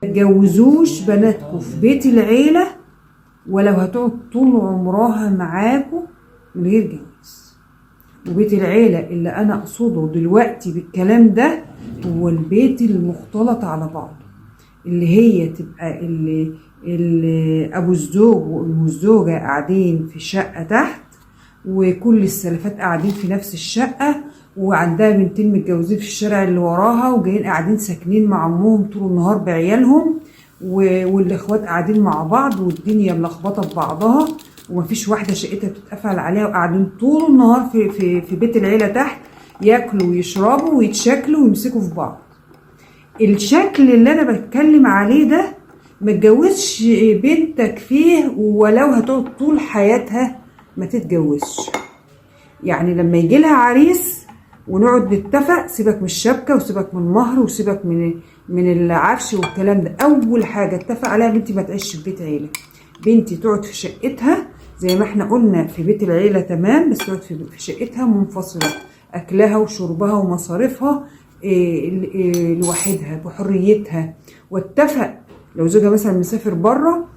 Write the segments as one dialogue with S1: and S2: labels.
S1: تجوزوش بناتكم في بيت العيلة ولو هتقعد طول عمرها معاكم من غير جواز. وبيت العيلة اللي أنا أقصده دلوقتي بالكلام ده هو البيت المختلط على بعضه، اللي هي تبقى اللي أبو الزوج وأم الزوجة قاعدين في شقة تحت، وكل السلفات قاعدين في نفس الشقة، وعندها بنتين متجوزين في الشارع اللي وراها وجايين قاعدين ساكنين مع أمهم طول النهار بعيالهم، والإخوات قاعدين مع بعض والدنيا ملخبطة في بعضها، ومفيش واحدة شقتها بتتقفل عليها، وقاعدين طول النهار في بيت العيلة تحت ياكلوا ويشربوا ويتشكلوا ويمسكوا في بعض. الشكل اللي أنا بتكلم عليه ده ما تجوزش بنتك فيه، ولو هتقعد طول حياتها ما تتجوزش. يعني لما يجي لها عريس ونقعد نتفق، سيبك من الشبكه وسيبك من المهر وسيبك من العفش والكلام ده، اول حاجه اتفق عليها بنتي ما تعيش في بيت عيله، بنتي تقعد في شقتها زي ما احنا قلنا في بيت العيله تمام، بس تقعد في شقتها منفصله، اكلها وشربها ومصاريفها لوحدها بحريتها. واتفق لو زوجها مثلا مسافر بره،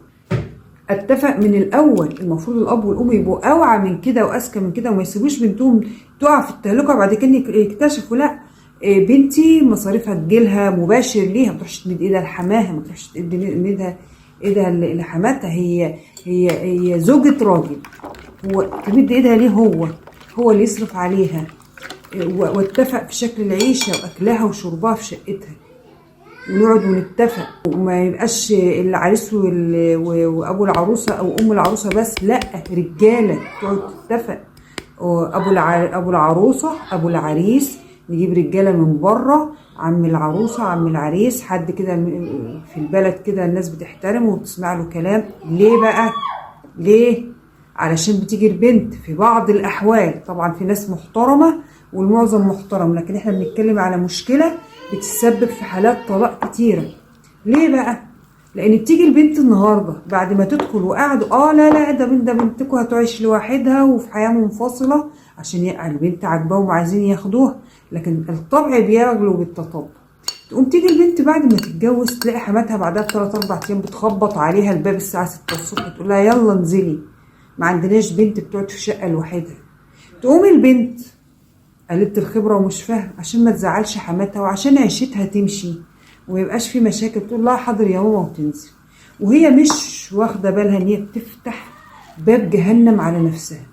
S1: اتفق من الاول، المفروض الاب والام يبقوا اوعى من كده واذكى من كده، وما يسيبوش بنتهم تقع في التهلكه بعد كده يكتشفوا لا بنتي مصاريفها تجيلها مباشر ليها، ما تروحش تمد ايدها لحماها، ما تروحش تمد ايدها لحماتها، هي زوجة راجل، تمد ايدها ليه؟ هو اللي يصرف عليها. واتفق في شكل العيشه واكلها وشربها في شقتها، ونقعد ونتفق، وما يبقاش العريس وابو العروسه او ام العروسه بس، لا رجاله تقعد تتفق، ابو العروسه ابو العريس نجيب رجاله من بره، عم العروسه عم العريس، حد كده في البلد كده الناس بتحترمه وبتسمع له كلام. ليه بقى؟ ليه؟ علشان بتيجي البنت في بعض الاحوال، طبعا في ناس محترمه والمعظم محترم، لكن احنا بنتكلم على مشكله بتسبب في حالات طلاق كتيرة. ليه بقى؟ لان بتيجي البنت النهارده بعد ما تدخل وقعدوا لا ده بنتكم هتعيش لوحدها وفي حياه منفصله، عشان البنت عاجباهم وعايزين ياخدوها، لكن الطبع بيغلو بالتطبع. تقوم تيجي البنت بعد ما تتجوز تلاقي حماتها بعدها ب3-4 ايام بتخبط عليها الباب الساعه 6 الصبح تقول لها يلا انزلي، ما عندناش بنت بتقعد في شقه لوحدها. تقوم البنت قلة الخبرة ومش فاهم، عشان ما تزعلش حماتها وعشان عيشتها تمشي وميبقاش في مشاكل، تقول لها حاضر يا ماما وتنزل، وهي مش واخدة بالها ان هي بتفتح باب جهنم على نفسها،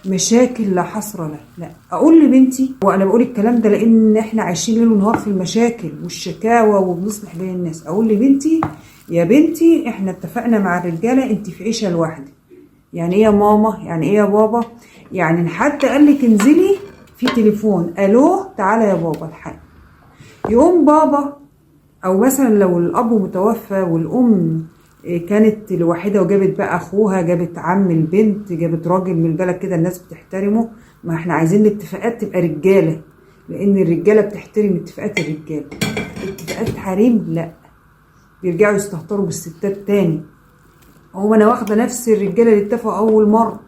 S1: مشاكل لا حصر لها. لا، اقول لبنتي، وانا بقول الكلام ده لان احنا عايشين ليل ونهار في المشاكل والشكاوى وبنصلح بين الناس، اقول لبنتي يا بنتي احنا اتفقنا مع الرجالة انت في عيشة لوحدك. يعني ايه يا ماما؟ يعني ايه يا بابا؟ يعني حد قال لك انزلي في تليفون الو تعالى يا بابا الحق، يقوم بابا، او مثلا لو الاب متوفى والام كانت لوحدها وجابت بقى اخوها، جابت عم البنت، جابت راجل من البلد كده الناس بتحترمه، ما احنا عايزين الاتفاقات تبقى رجاله، لان الرجاله بتحترم اتفاقات الرجاله. اتفاقات حريم لا، بيرجعوا يستهتروا بالستات تاني. هو انا واخده نفس الرجاله اللي اتفقوا اول مره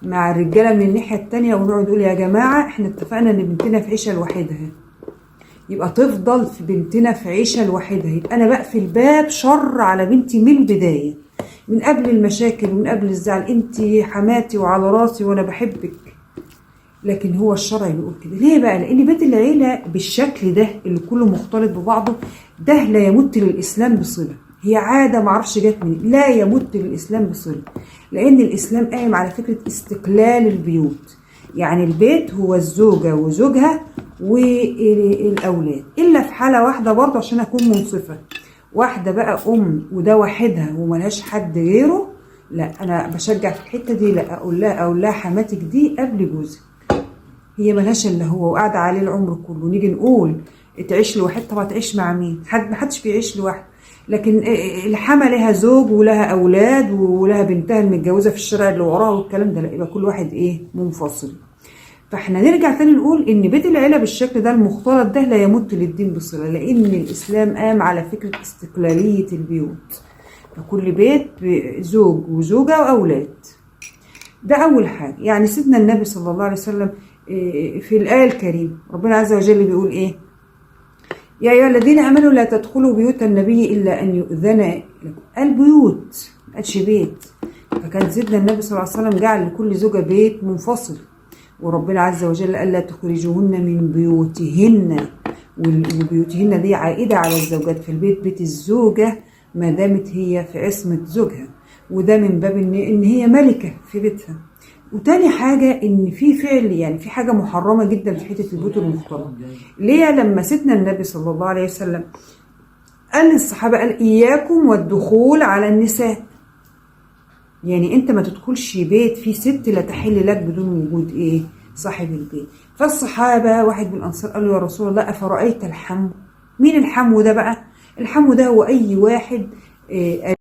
S1: مع الرجاله من الناحيه التانيه، ونقعد نقول يا جماعه احنا اتفقنا ان بنتنا في عيشه لوحدها، يبقى تفضل في بنتنا في عيشه لوحدها، يبقى انا بقفل باب شر على بنتي من البدايه، من قبل المشاكل ومن قبل الزعل، انت حماتي وعلى راسي وانا بحبك. لكن هو الشرع بيقول كده. ليه بقى؟ لان بيت العيله بالشكل ده اللي كله مختلط ببعضه ده لا يمت للاسلام بصله، هي عاده معرفش جت منين، لا يمت للاسلام بصله، لان الاسلام قايم على فكره استقلال البيوت. يعني البيت هو الزوجه وزوجها والاولاد، الا في حاله واحده برضه عشان اكون منصفه، واحده بقى وده وحدها وملهاش حد غيره، لا انا بشجع في الحته دي، لا اقول لها حماتك دي قبل جوزك، هي ملهاش الا هو وقاعده عليه العمر كله. نيجي نقول تعيش لوحدها، طبعا تعيش مع مين؟ محدش بيعيش لوحده، لكن الحما لها زوج ولها اولاد ولها بنتها المتجوزه في الشارع اللي وراها والكلام ده، لا يبقى كل واحد منفصل. فاحنا نرجع تاني نقول ان بيت العيله بالشكل ده المختلط ده لا يمت للدين بصله، لان الاسلام قام على فكره استقلاليه البيوت، فكل بيت زوج وزوجه واولاد. ده اول حاجه. يعني سيدنا النبي صلى الله عليه وسلم في الايه الكريمه ربنا عز وجل بيقول ايه؟ يا أيها الذين آمنوا لا تدخلوا بيوت النبي إلا أن يؤذن لكم. قال بيوت، ما قالش بيت. فكان سيدنا النبي صلى الله عليه وسلم جعل لكل زوجة بيت منفصل، وربنا عز وجل قال لا تخرجوهن من بيوتهن، وبيوتهن دي عائدة على الزوجات، في البيت بيت الزوجة ما دامت هي في عصمة زوجها، وده من باب إن هي ملكة في بيتها. وتاني حاجة إن في فعل، يعني في حاجة محرمة جدا في حتة البيوت المختلطة، ليه؟ لما سيدنا النبي صلى الله عليه وسلم قال للصحابة، قال إياكم والدخول على النساء، يعني أنت ما تدخلش بيت فيه ست لا تحل لك بدون وجود إيه؟ صاحب البيت. فالصحابة واحد من الأنصار قال له يا رسول الله أفرأيت الحمو؟ مين الحمو ده بقى؟ الحمو ده هو أي واحد